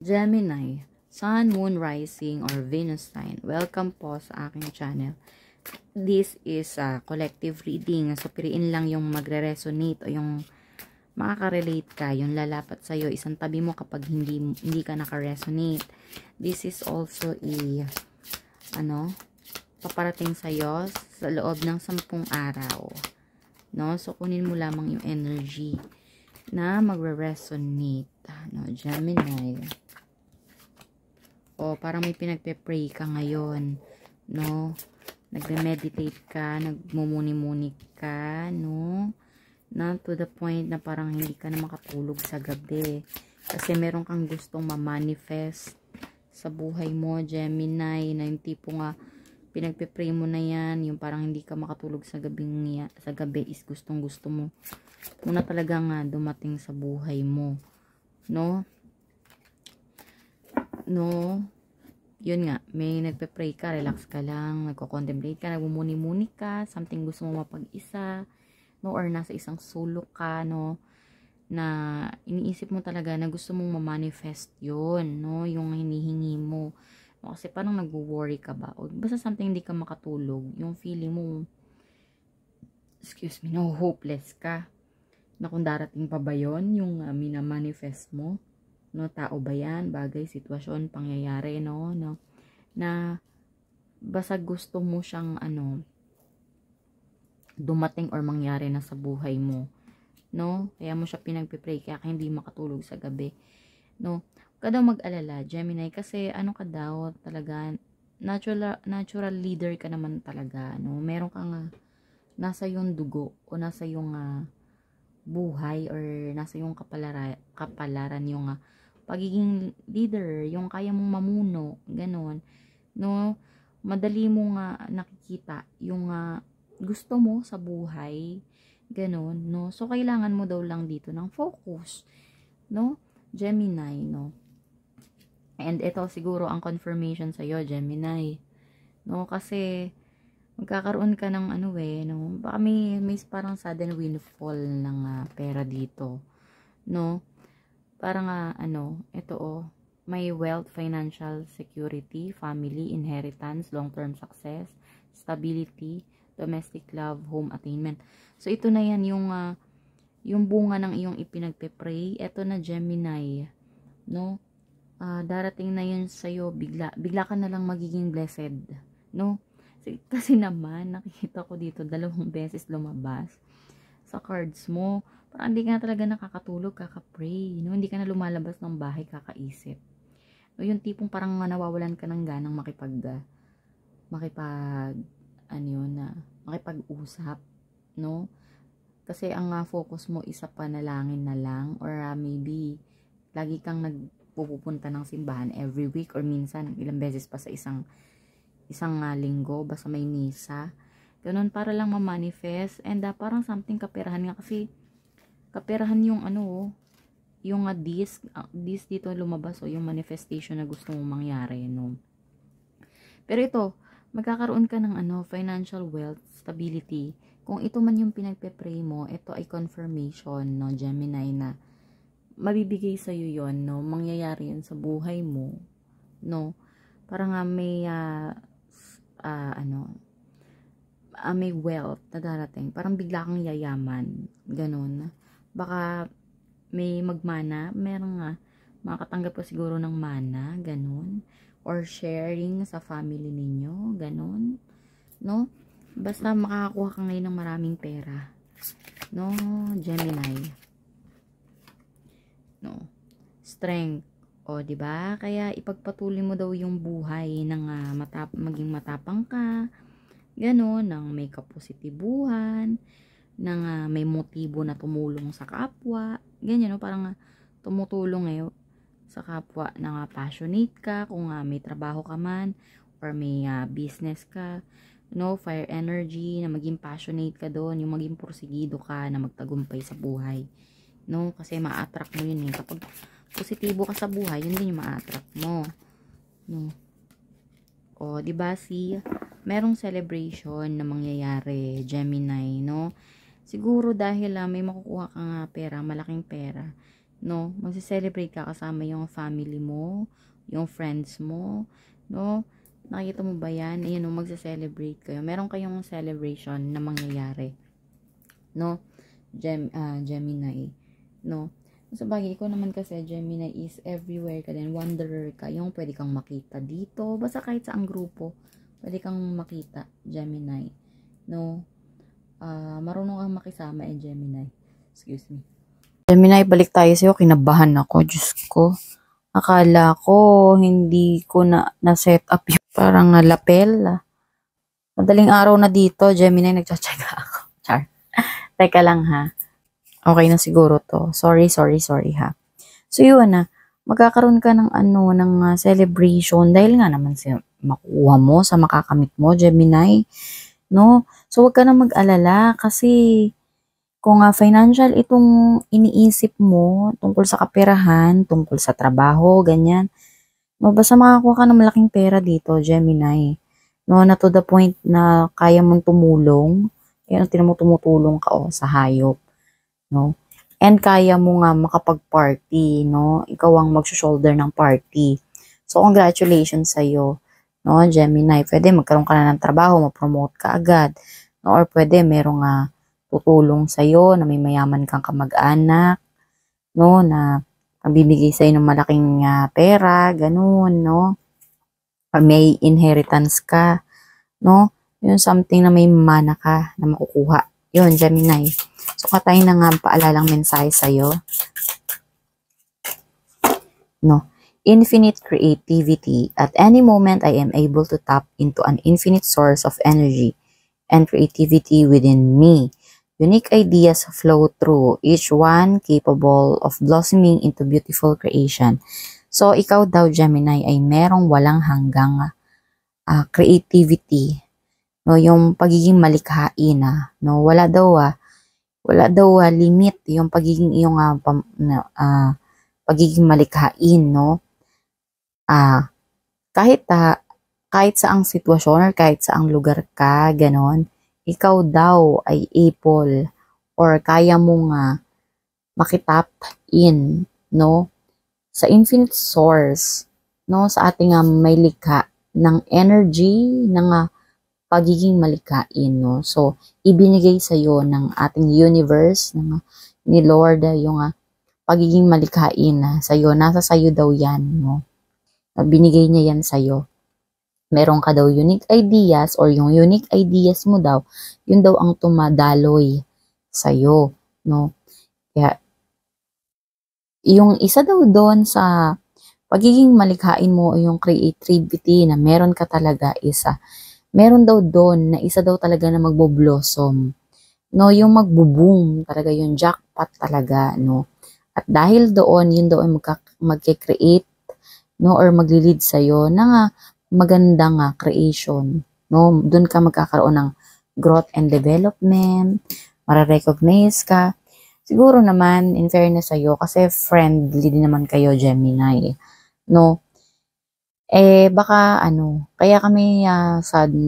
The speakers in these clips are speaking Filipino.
Gemini, Sun, Moon, Rising, or Venus sign. Welcome po sa aking channel. This is a collective reading. So, piliin lang yung magre-resonate o yung makaka-relate ka, yung lalapat sa'yo. Isang tabi mo kapag hindi ka naka-resonate. This is also paparating sa'yo sa loob ng 10 araw. No? So, kunin mo lamang yung energy na magre-resonate. No, Gemini. O, parang may pinagpe-pray ka ngayon. No? Nagme-meditate ka, nagmumuni-muni ka, no? Na to the point na parang hindi ka na makatulog sa gabi. Kasi meron kang gustong ma-manifest sa buhay mo, Gemini, na yung tipo nga, pinagpe-pray mo na yan, yung parang hindi ka makatulog sa gabi is gustong-gusto mo. Muna talaga nga dumating sa buhay mo. No? No? Yun nga, may nagpe-pray ka, relax ka lang, nagko-contemplate ka, nagmumuni-muni ka, something gusto mo mapag-isa, no? Or nasa isang sulok ka, no? Na iniisip mo talaga na gusto mong ma-manifest yun, no? Yung hinihingi mo. No? Kasi parang nagwo-worry ka ba? O basta something hindi ka makatulog, yung feeling mo, no, hopeless ka. Na kung darating pa ba yun, yung mina-manifest mo. No, tao ba yan? Bagay, sitwasyon, pangyayari, no? Na basta gusto mo siyang dumating or mangyari na sa buhay mo. No? Kaya mo siya pinagpipray, kaya hindi makatulog sa gabi. No? Huwag ka daw mag-alala, Gemini, kasi ka daw talaga, natural leader ka naman talaga, no? Meron kang nasa yung dugo o nasa yung buhay or nasa yung kapalaran yung pagiging leader, yung kaya mong mamuno, ganon, no? Madali mo nga nakikita yung gusto mo sa buhay, ganon, no? So, kailangan mo daw lang dito ng focus, no? Gemini, no? And ito siguro ang confirmation sa'yo, Gemini, no? Kasi, magkakaroon ka ng no? Baka may parang sudden windfall ng pera dito, no? Parang ito may wealth, financial security, family, inheritance, long-term success, stability, domestic love, home attainment. So, ito na yan yung bunga ng iyong ipinagpe-pray. Ito na, Gemini, no? Darating na yun sa'yo, bigla ka na lang magiging blessed, no? Kasi naman, nakikita ko dito, 2 beses lumabas sa cards mo. Parang hindi ka na talaga nakakatulog, kaka-pray, no? Hindi ka na lumalabas ng bahay, kakaisip. No, yung tipong parang nawawalan ka ng ganang makipag-usap, no? Kasi ang focus mo isa panalangin na lang, or maybe lagi kang nagpupunta ng simbahan every week or minsan ilang beses pa sa isang linggo, basta may misa. Ganun, para lang ma-manifest. And parang something kaperahan nga, kasi kaperahan yung yung this dito lumabas, o yung manifestation na gusto mong mangyari, no? Pero ito, magkakaroon ka ng financial wealth, stability. Kung ito man yung pinagpe-pray mo, ito ay confirmation, no, Gemini, na mabibigay sa iyo yon, no? Mangyayari yun sa buhay mo, no? Parang may may wealth na darating. Parang bigla kang yayaman. Ganon. Baka may magmana. Meron makatanggap ka siguro ng mana. Ganon. Or sharing sa family ninyo. Ganon. No? Basta makakakuha ka ngayon ng maraming pera. No? Gemini. No? Strength. O, diba? Kaya ipagpatuloy mo daw yung buhay ng maging matapang ka. Ganon, ng may kapositibuhan, ng may motibo na tumulong sa kapwa. Ganyan, no? Parang tumutulong sa kapwa na passionate ka, kung may trabaho ka man, or may business ka, no? Fire energy, na maging passionate ka doon, yung maging porsigido ka, na magtagumpay sa buhay. No? Kasi ma-attract mo yun. Kapag positibo ka sa buhay, yun din yung ma-attract mo. No? O, diba, merong celebration na mangyayari, Gemini, no? Siguro dahil may makukuha kang pera, malaking pera, no? Magse-celebrate ka kasama yung family mo, yung friends mo, no? Nakikita mo ba yan? Ayan, no, magse-celebrate kayo. Meron kayong celebration na mangyayari, no? Gemini, no? Sa bagay, ikaw naman kasi, Gemini is everywhere ka din, wanderer ka, yung pwede kang makita dito, basta kahit saang grupo, pwede kang makita, Gemini, no? Marunong kang makisama, Gemini. Excuse me. Gemini, balik tayo sa'yo, kinabahan ako, Diyos ko. Akala ko, hindi ko na-set up yung parang nalapel. Madaling araw na dito, Gemini, nagtsatsaga ako. Char. Teka lang ha. Okay na siguro to. Sorry ha. So yun na, magkakaroon ka ng celebration dahil nga naman makuha mo sa makakamit mo, Gemini. No? So wag ka na mag-alala kasi kung financial itong iniisip mo tungkol sa kaperahan, tungkol sa trabaho, ganyan. No, basta makakuha ka ng malaking pera dito, Gemini. No, na to the point na kaya mong tumulong. Kaya tinan mo tumutulong ka sa hayop. No? And kaya mo nga makapag-party, no? Ikaw ang mag-shoulder ng party. So, congratulations sa'yo, no, Gemini. Pwede magkaroon ka na ng trabaho, ma-promote ka agad. No? Or pwede merong tutulong sa'yo na may mayaman kang kamag-anak, no? Na bibigay sa'yo ng malaking pera, ganun, no? Or may inheritance ka, no? Yun, something na may mana ka na makukuha. Yun, Gemini. So, katayin na nga paalalang mensahe sa'yo. No. Infinite creativity. At any moment, I am able to tap into an infinite source of energy and creativity within me. Unique ideas flow through, each one capable of blossoming into beautiful creation. So, ikaw daw, Gemini, ay merong walang hanggang creativity. No, yung pagiging malikhain, no, wala daw limit yung pagiging iyong pagiging malikhain, no. Kahit saang sitwasyon or kahit saang lugar ka, ganon, ikaw daw ay able or kaya mong makitap in, no, sa infinite source, no, sa ating may likha ng energy ng pagiging malikhain, no? So, ibinigay sa iyo ng ating universe, ni Lord, yung pagiging malikhain sa iyo. Nasa sa iyo daw yan, no? Binigay niya yan sa iyo. Meron ka daw unique ideas or yung unique ideas mo daw, yun daw ang tumadaloy sa iyo, no? Kaya, yung isa daw doon sa pagiging malikhain mo, yung creativity na meron ka talaga meron daw doon na isa daw talaga na magbo-blossom. No, yung magbo-boom talaga, yung jackpot talaga, no. At dahil doon, yun daw ay magke-create, no, or magli-lead sa'yo ng magandang creation, no. Doon ka magkakaroon ng growth and development, mararecognize ka. Siguro naman, in fairness sa'yo, kasi friendly din naman kayo, Gemini, no. Baka kaya kami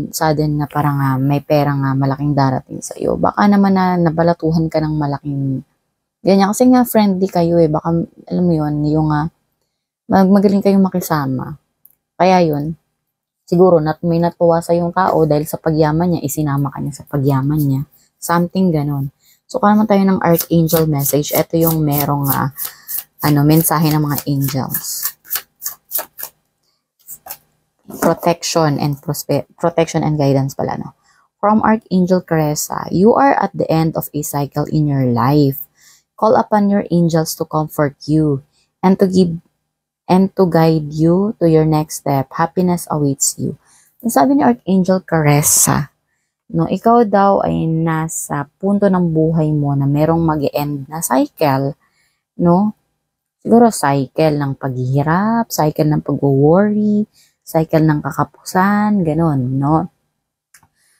sudden na parang may perang malaking darating sa iyo. Baka naman na nabalatuhan ka ng malaking ganyan kasi nga friendly kayo baka alam mo yun, yung magaling kayong makisama. Kaya yun, siguro may natuwa sa yung tao dahil sa pagyaman niya, isinama ka niya sa pagyaman niya. Something ganon. So, kung naman tayo ng Archangel message, ito yung merong mensahe ng mga angels. Protection and guidance pala, no? From Archangel Caressa, you are at the end of a cycle in your life. Call upon your angels to comfort you and to guide you to your next step. Happiness awaits you. Sabi ni Archangel Caressa, no, ikaw daw ay nasa punto ng buhay mo na merong mag-end na cycle, no? Siguro cycle ng paghihirap, cycle ng pag-worry, cycle ng kakapusan, ganun, no?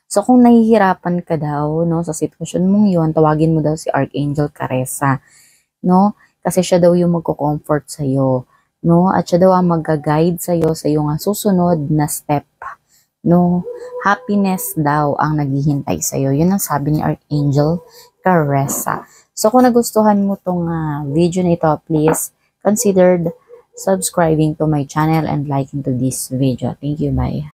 So, kung nahihirapan ka daw, no, sa sitwasyon mong yun, tawagin mo daw si Archangel Caressa, no? Kasi siya daw yung magko-comfort sa'yo, no? At siya daw ang mag-guide sa'yo sa iyong susunod na step, no? Happiness daw ang naghihintay sa'yo. Yun ang sabi ni Archangel Caressa. So, kung nagustuhan mo tong video na ito, please consider subscribing to my channel and liking to this video. Thank you, bye.